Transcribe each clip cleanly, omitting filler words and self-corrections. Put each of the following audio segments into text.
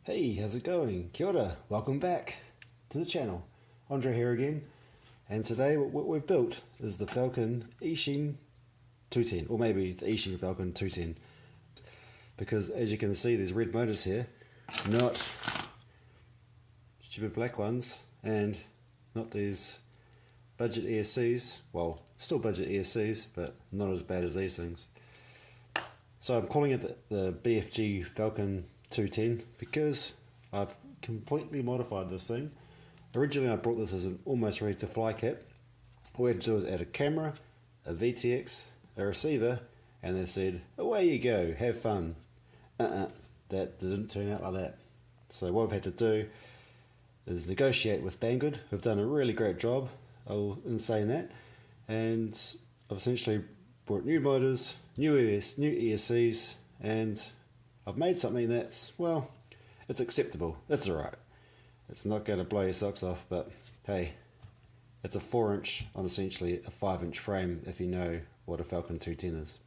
Hey, how's it going? Kia ora, welcome back to the channel. Andre here again, and today what we've built is the Falcon Eachine 210, or maybe the Eachine Falcon 210, because as you can see there's red motors here, not stupid black ones, and not these budget ESCs, well, still budget ESCs, but not as bad as these things. So I'm calling it the BFG Falcon 210 because I've completely modified this thing. Originally I brought this as an almost ready to fly kit. All we had to do was add a camera, a VTX, a receiver, and they said, away you go, have fun. That didn't turn out like that. So what I've had to do is negotiate with Banggood, who've done a really great job in saying that, and I've essentially brought new motors, new ESCs, and I've made something that's, well, it's acceptable. It's alright. It's not going to blow your socks off, but hey, it's a 4-inch on essentially a 5-inch frame if you know what a Falcon 210 is.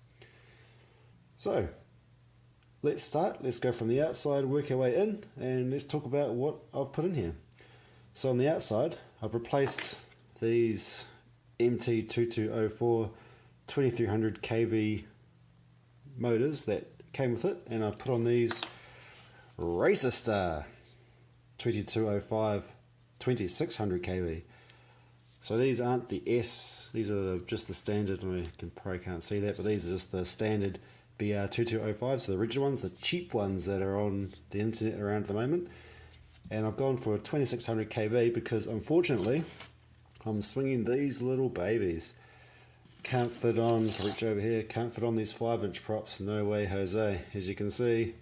So, let's start. Let's go from the outside, work our way in, and let's talk about what I've put in here. So on the outside, I've replaced these MT2204 2300 kV motors that came with it, and I've put on these Racerstar 2205 2600 kV. So these aren't the S, these are just the standard. I probably can't see that, but these are just the standard BR2205, so the original ones, the cheap ones that are on the internet around at the moment. And I've gone for a 2600 kV because unfortunately I'm swinging these little babies. Can't fit on, reach over here, can't fit on these 5-inch props, no way Jose. As you can see,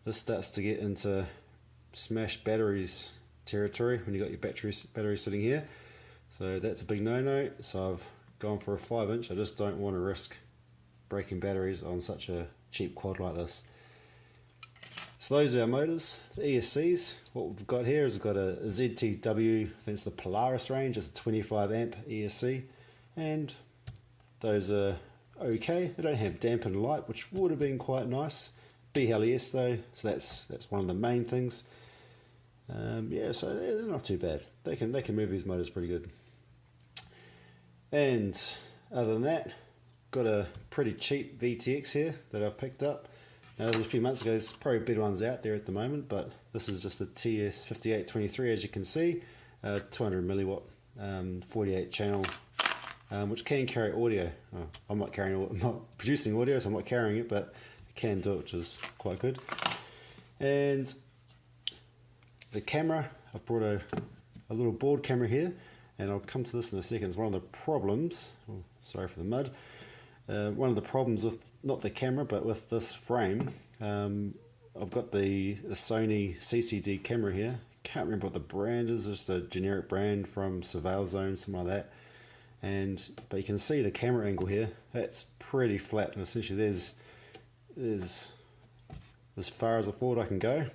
this starts to get into smashed batteries territory when you got your battery sitting here. So that's a big no-no, so I've gone for a 5-inch. I just don't want to risk breaking batteries on such a cheap quad like this. So those are our motors, the ESCs. What we've got here is we've got a ZTW, I think it's the Polaris range, it's a 25 amp ESC, and those are okay. They don't have dampened light, which would have been quite nice. BLES though, so that's one of the main things. Yeah, so they're not too bad. They can move these motors pretty good. And other than that, got a pretty cheap VTX here that I've picked up. Now, a few months ago, there's probably better ones out there at the moment, but this is just the TS5823, as you can see, 200 milliwatt, 48 channel. Which can carry audio. Oh, I'm not producing audio, so I'm not carrying it, but it can do it, which is quite good. And the camera, I've brought a little board camera here, and I'll come to this in a second. It's one of the problems, sorry for the mud, one of the problems with, not the camera, but with this frame. I've got the Sony CCD camera here. Can't remember what the brand is, just a generic brand from Surveil Zone, something like that. But you can see the camera angle here, that's pretty flat, and essentially there's as far as forward I can go,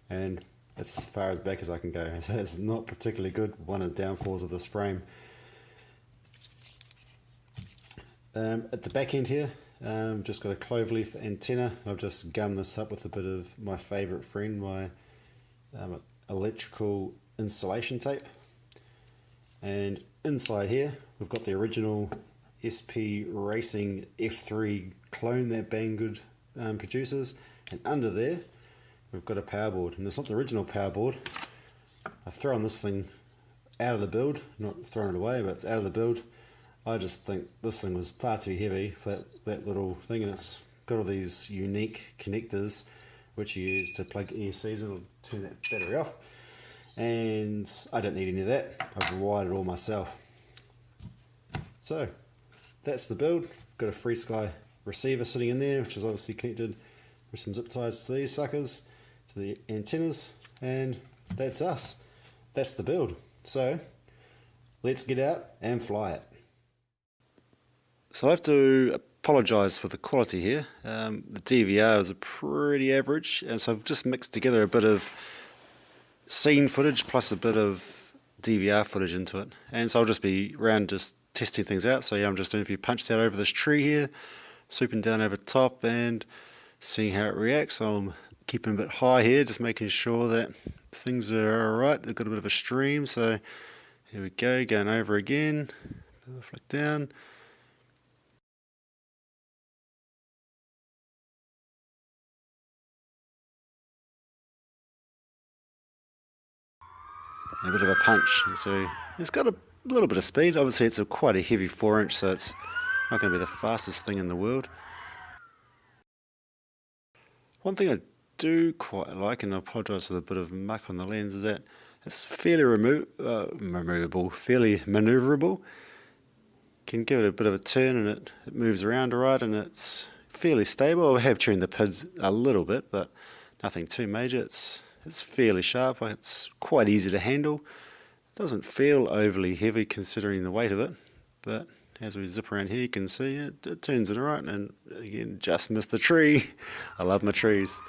and that's as far as back as I can go. So it's not particularly good, one of the downfalls of this frame. At the back end here, just got a cloverleaf antenna. I've just gummed this up with a bit of my favourite friend, my electrical insulation tape. And inside here, we've got the original SP Racing F3 clone that Banggood produces, and under there we've got a power board, and it's not the original power board. I've thrown this thing out of the build, not thrown it away, but it's out of the build. I just think this thing was far too heavy for that little thing, and it's got all these unique connectors which you use to plug ESCs and it'll turn that battery off. And I don't need any of that. I've wired it all myself. So that's the build. Got a FreeSky receiver sitting in there, which is obviously connected with some zip ties to these suckers, to the antennas, and that's us. That's the build. So let's get out and fly it. So I have to apologise for the quality here. The DVR is pretty average, and so I've just mixed together a bit of scene footage plus a bit of DVR footage into it, and so I'll just be around just testing things out. So yeah, I'm just doing a few punches out over this tree here, swooping down over top and seeing how it reacts. I'm keeping a bit high here, just making sure that things are alright. I've got a bit of a stream, so here we go, going over again, flick down. A bit of a punch, so it's got a little bit of speed. Obviously it's quite a heavy 4-inch, so it's not going to be the fastest thing in the world. One thing I do quite like, and I apologise for the bit of muck on the lens, is that it's fairly removable, fairly manoeuvrable. Can give it a bit of a turn and it moves around alright, and it's fairly stable. I have tuned the PIDs a little bit, but nothing too major. It's fairly sharp, it's quite easy to handle. It doesn't feel overly heavy considering the weight of it, but as we zip around here you can see it turns it alright, and again, just missed the tree. I love my trees.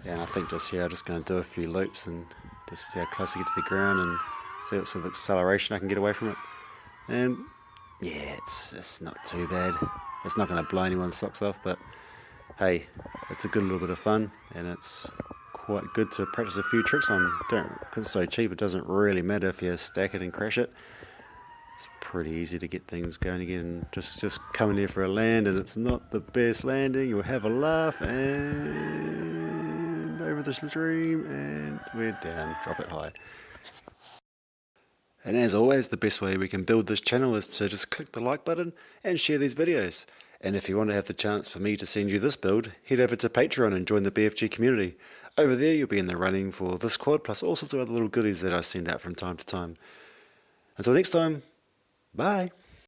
Yeah, and I think just here I'm just going to do a few loops and just see how close I get to the ground and see what sort of acceleration I can get away from it. And yeah, it's not too bad. It's not going to blow anyone's socks off, but hey, it's a good little bit of fun, and it's quite good to practice a few tricks on. Because it's so cheap, it doesn't really matter if you stack it and crash it. It's pretty easy to get things going again. Just come in here for a land, and it's not the best landing. You'll have a laugh, and over the stream, and we're down. Drop it high. And as always, the best way we can build this channel is to just click the like button and share these videos. And if you want to have the chance for me to send you this build, head over to Patreon and join the BFG community. Over there you'll be in the running for this quad, plus all sorts of other little goodies that I send out from time to time. Until next time, bye!